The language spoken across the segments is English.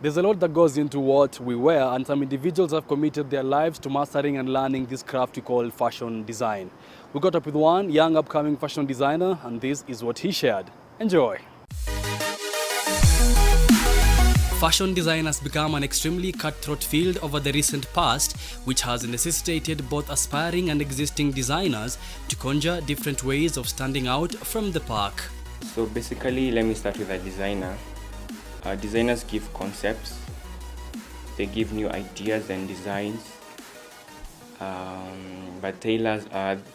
There's a lot that goes into what we wear, and some individuals have committed their lives to mastering and learning this craft we call fashion design. We got up with one young upcoming fashion designer, and this is what he shared. Enjoy. Fashion design has become an extremely cutthroat field over the recent past, which has necessitated both aspiring and existing designers to conjure different ways of standing out from the pack. So basically, let me start with a designer. Designers give concepts, they give new ideas and designs, but tailors,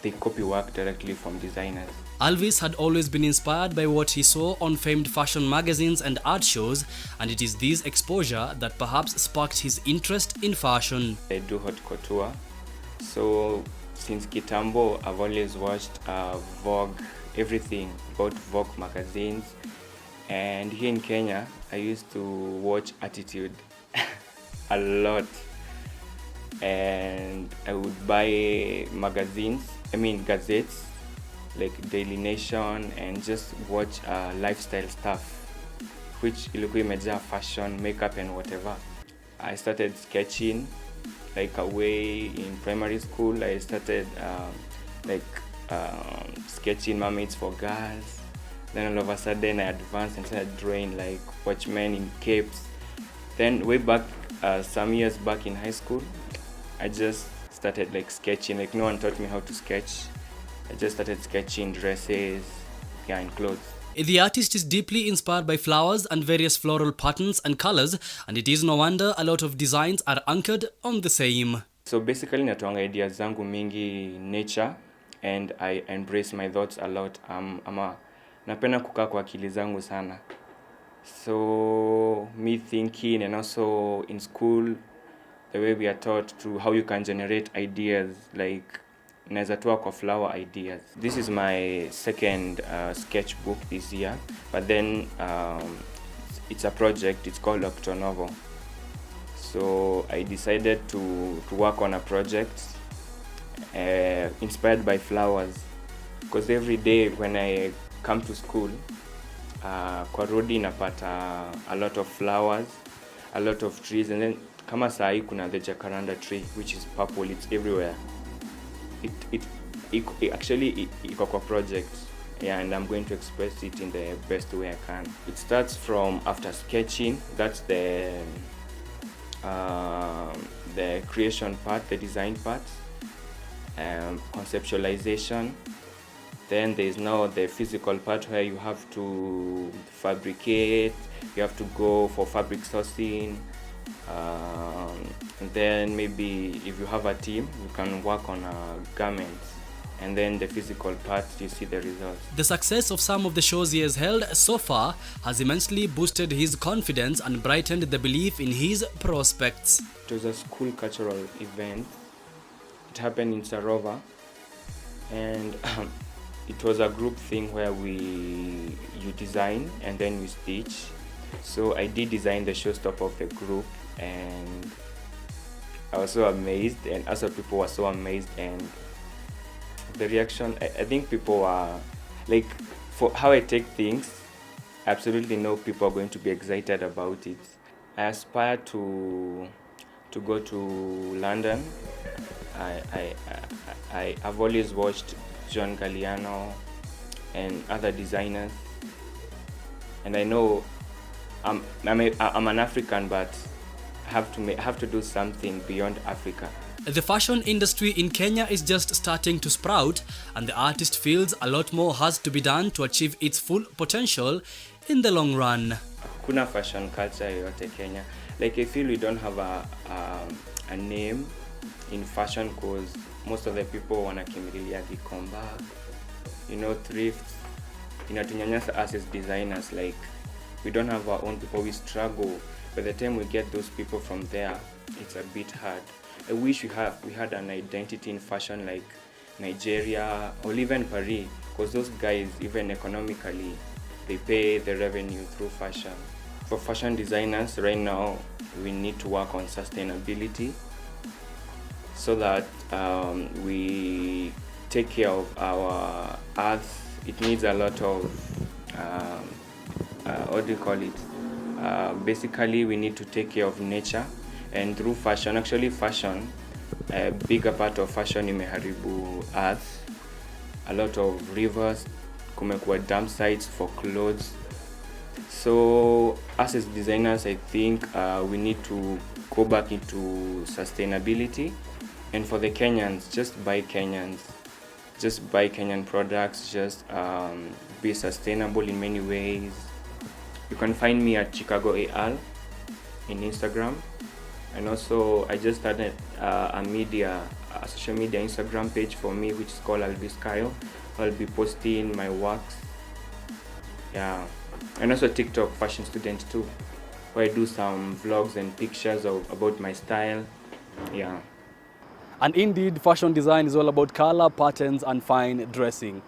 they copy work directly from designers. Alvis had always been inspired by what he saw on famed fashion magazines and art shows, and it is this exposure that perhaps sparked his interest in fashion. I do haute couture, so since Kitambo, I've always watched Vogue, everything about Vogue magazines. And here in Kenya, I used to watch Art-titude a lot. And I would buy gazettes, like Daily Nation, and just watch lifestyle stuff, which ilikuwa imejaa fashion, makeup and whatever. I started sketching, like away in primary school. I started sketching mermaids for girls. Then all of a sudden I advanced and started drawing like watchmen in capes. Then way back, some years back in high school, I just started like sketching. Like no one taught me how to sketch. I just started sketching dresses, and clothes. The artist is deeply inspired by flowers and various floral patterns and colors, and it is no wonder a lot of designs are anchored on the same. So basically natoanga ideas zangu mingi nature, and I embrace my thoughts a lot. Napenda kukaa kwa akili zangu sana. So me thinking, and also in school, the way we are taught to how you can generate ideas, like naeza toa kwa flower ideas. This is my second sketchbook this year, but then it's a project, it's called Octonovo. So I decided to work on a project inspired by flowers, because every day when I come to school, kwa rodi napata a lot of flowers, a lot of trees, and then kama sahi kuna the jacaranda tree, which is purple, it's everywhere. It actually iko kwa project, yeah, and I'm going to express it in the best way I can. It starts from after sketching, that's the creation part, the design part, conceptualization. Then there is now the physical part where you have to fabricate, you have to go for fabric sourcing, and then maybe if you have a team, you can work on garments. And then the physical part, you see the results. The success of some of the shows he has held so far has immensely boosted his confidence and brightened the belief in his prospects. It was a school cultural event. It happened in Sarova, and it was a group thing where you design and then you stitch. So I did design the showstopper of the group, and I was so amazed, and other people were so amazed, and the reaction, I think people are like, for how I take things, I absolutely know people are going to be excited about it. I aspire to go to London. I've always watched John Galliano and other designers, and I know I'm an African, but I have to do something beyond Africa. The fashion industry in Kenya is just starting to sprout, and the artist feels a lot more has to be done to achieve its full potential in the long run. Kuna fashion culture yote Kenya. Like I feel we don't have a name in fashion, because most of the people wanakimbilia Gikomba, thrift. Inatunyanyasa us as designers, like we don't have our own people, we struggle. By the time we get those people from there, it's a bit hard. I wish we had an identity in fashion like Nigeria or even Paris, because those guys, even economically, they pay the revenue through fashion. For fashion designers right now, we need to work on sustainability so that we take care of our earth. It needs a lot of what do you call it? Basically, we need to take care of nature, and through fashion, actually fashion, a bigger part of fashion imeharibu earth. A lot of rivers, kumekuwa dump sites for clothes. So us as designers, I think we need to go back into sustainability. And for the Kenyans, just buy Kenyans. Just buy Kenyan products, just be sustainable in many ways. You can find me at Chicago AL in Instagram. And also, I just started a social media Instagram page for me, which is called Alvis. I'll be posting my works. Yeah. And also TikTok fashion student too, where I do some vlogs and pictures about my style. Yeah. And indeed, fashion design is all about color, patterns, and fine dressing.